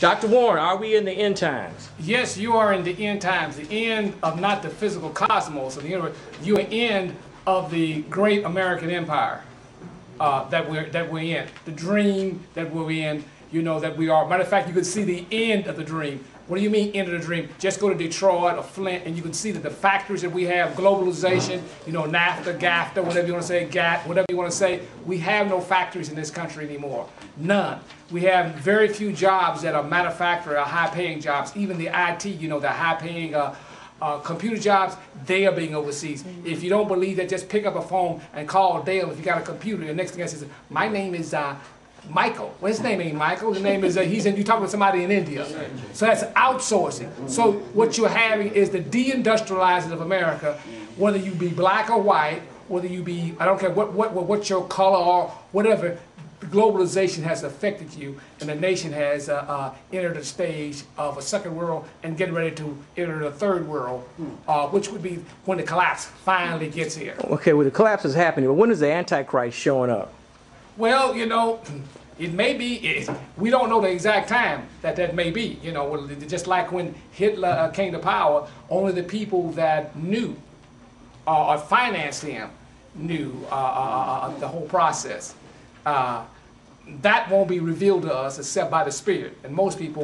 Dr. Warren, are we in the end times? Yes, you are in the end times. The end of not the physical cosmos of the universe. You're in of the great American empire that we're in. The dream that we're in. You know that we are. Matter of fact, you can see the end of the dream. What do you mean end of the dream? Just go to Detroit or Flint and you can see that the factories that we have, globalization, you know, NAFTA, GAFTA, whatever you want to say, GATT, whatever you want to say, we have no factories in this country anymore. None. We have very few jobs that are manufacturer or high-paying jobs. Even the IT, you know, the high-paying computer jobs, they are being overseas. If you don't believe that, just pick up a phone and call Dale if you got a computer. The next thing I say, my name is Michael. Well, his name ain't Michael. His name is, you're talking to somebody in India. So that's outsourcing. So what you're having is the deindustrializing of America, whether you be black or white, whether you be, I don't care what your color or whatever, globalization has affected you, and the nation has entered a stage of a second world and getting ready to enter the third world, which would be when the collapse finally gets here. Okay, well, the collapse is happening, but when is the Antichrist showing up? Well, you know, it may be, we don't know the exact time that may be. You know, just like when Hitler came to power, only the people that knew or financed him knew the whole process. That won't be revealed to us except by the Spirit. And most people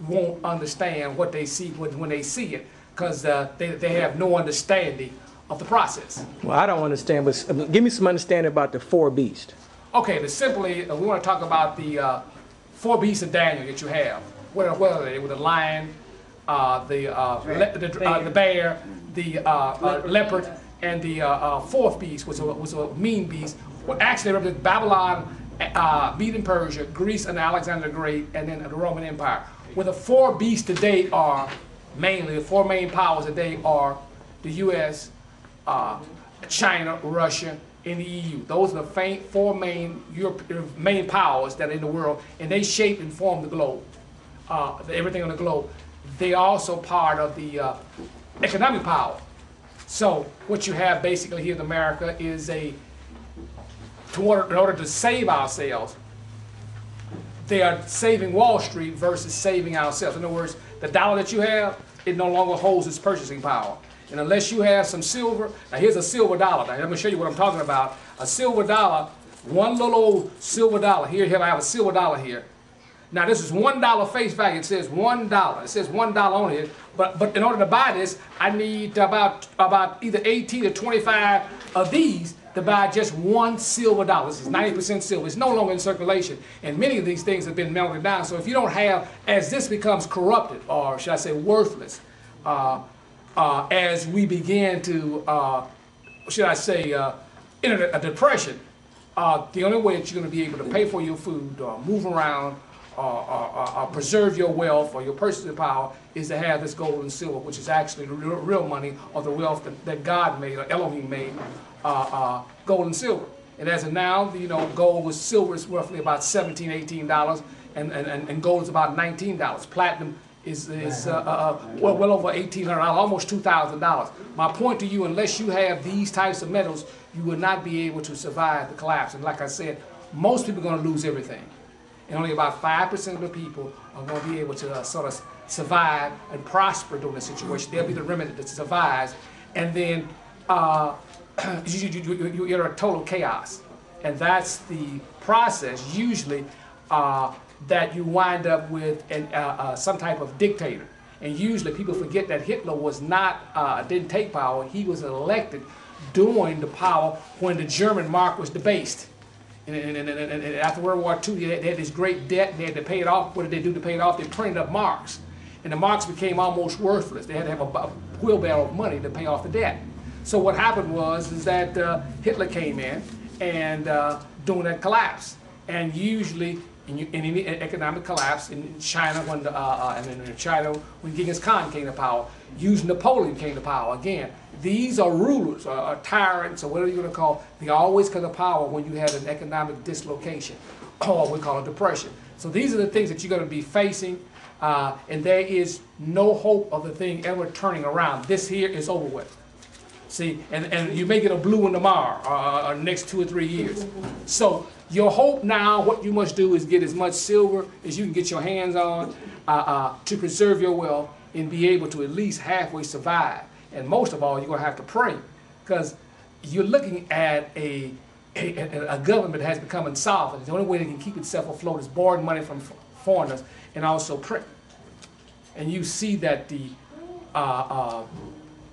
won't understand what they see when they see it because they have no understanding of the process. Well, I don't understand, but give me some understanding about the four beasts. Okay, but simply, we want to talk about the four beasts of Daniel that you have. What are they? With the lion, the bear, the leopard, and the fourth beast, which was a mean beast. Well, actually, represents Babylon, Medo and Persia, Greece and Alexander the Great, and then the Roman Empire. Well, the four beasts today are mainly, the four main powers today are the U.S., China, Russia, in the EU. Those are the four main powers that are in the world, and they shape and form the globe, everything on the globe. They are also part of the economic power. So what you have basically here in America is in order to save ourselves, they are saving Wall Street versus saving ourselves. In other words, the dollar that you have, it no longer holds its purchasing power. And unless you have some silver, now here's a silver dollar. Now I'm going to show you what I'm talking about. A silver dollar, one little old silver dollar. Here I have a silver dollar here. Now this is $1 face value. It says $1. It says $1 on it. But in order to buy this, I need about either 18 or 25 of these to buy just one silver dollar. This is 90% silver. It's no longer in circulation. And many of these things have been melted down. So if you don't have, as this becomes corrupted, or should I say worthless, as we begin to, should I say, enter a depression, the only way that you're going to be able to pay for your food, or move around, or preserve your wealth or your purchasing power is to have this gold and silver, which is actually the real money or the wealth that God made or Elohim made, gold and silver. And as of now, you know, gold with silver is roughly about $17, $18, and gold is about $19. Platinum is well over $1,800, almost $2,000. My point to you, unless you have these types of metals, you will not be able to survive the collapse. And like I said, most people are going to lose everything. And only about 5% of the people are going to be able to sort of survive and prosper during the situation. They'll be the remedy that survives. And then you're a total chaos. And that's the process, usually, that you wind up with some type of dictator. And usually people forget that Hitler was not, didn't take power. He was elected during the power when the German mark was debased. And after World War II, they had this great debt, and they had to pay it off. What did they do to pay it off? They printed up marks. And the marks became almost worthless. They had to have a wheelbarrow of money to pay off the debt. So what happened was that Hitler came in and during that collapse. And usually, in any economic collapse, in China, when Genghis Khan came to power, usually Napoleon came to power again. These are rulers, or tyrants, or whatever you're going to call. They always come to power when you have an economic dislocation, or what we call a depression. So these are the things that you're going to be facing, and there is no hope of the thing ever turning around. This here is over with. See, and you may get a blue one tomorrow, or next 2 or 3 years. So your hope now, what you must do is get as much silver as you can get your hands on to preserve your wealth and be able to at least halfway survive. And most of all, you're going to have to pray, because you're looking at a government that has become insolvent. The only way they can keep itself afloat is borrowing money from foreigners and also print. And you see that the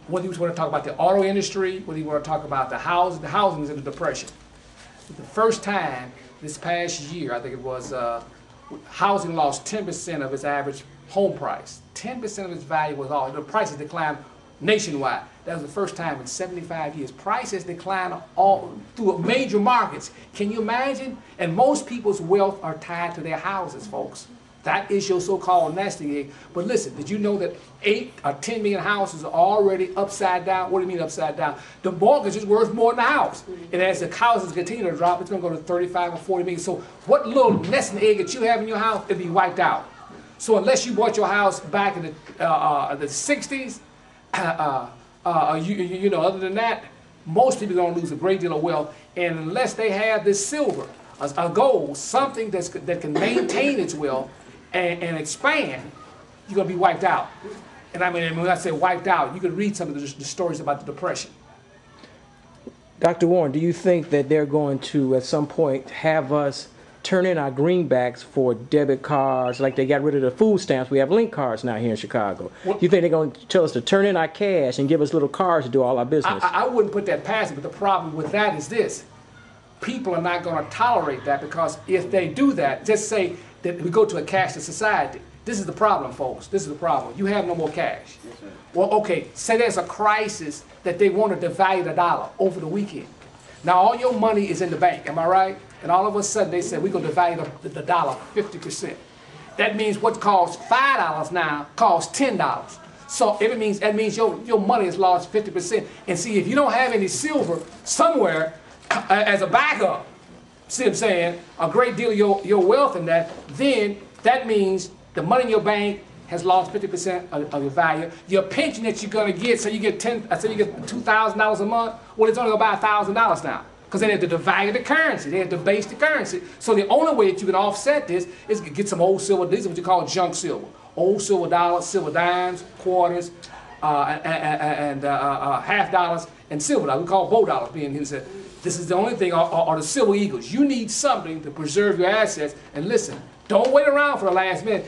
whether you want to talk about the auto industry, whether you want to talk about the housing is in a depression. The first time this past year, I think it was, housing lost 10% of its average home price. 10% of its value was all. The prices declined nationwide. That was the first time in 75 years. Prices declined all through major markets. Can you imagine? And most people's wealth are tied to their houses, folks. That is your so-called nesting egg. But listen, did you know that 8 or 10 million houses are already upside down? What do you mean upside down? The mortgage is worth more than the house. And as the houses continue to drop, it's going to go to 35 or 40 million. So what little nesting egg that you have in your house, it'll be wiped out. So unless you bought your house back in the 60s, you know, other than that, most people are going to lose a great deal of wealth. And unless they have this silver, a gold, something that can maintain its wealth, and expand, you're going to be wiped out. And I mean, when I say wiped out, you can read some of the stories about the Depression. Dr. Warren, do you think that they're going to, at some point, have us turn in our greenbacks for debit cards, like they got rid of the food stamps? We have link cards now here in Chicago. Do you think they're going to tell us to turn in our cash and give us little cards to do all our business? I wouldn't put that past it, but the problem with that is this. People are not going to tolerate that, because if they do that, just say that we go to a cashless society. This is the problem, folks. This is the problem. You have no more cash. Yes, well, okay, say there's a crisis that they want to devalue the dollar over the weekend. Now, all your money is in the bank, am I right? And all of a sudden, they said, we're going to devalue the dollar 50%. That means what costs $5 now costs $10. So that means your money has lost 50%. And see, if you don't have any silver somewhere as a backup, see what I'm saying, a great deal of your wealth in that, then that means the money in your bank has lost 50% of your value. Your pension that you're going to get, so you get $2,000 a month, well, it's only about $1,000 now, because they had to devalue the currency, they had to debase the currency. So the only way that you can offset this is to get some old silver. These are what you call junk silver, old silver dollars, silver dimes, quarters, and half dollars, and silver dollars. We call Bow dollars being here. This is the only thing, or the silver eagles. You need something to preserve your assets. And listen, don't wait around for the last minute.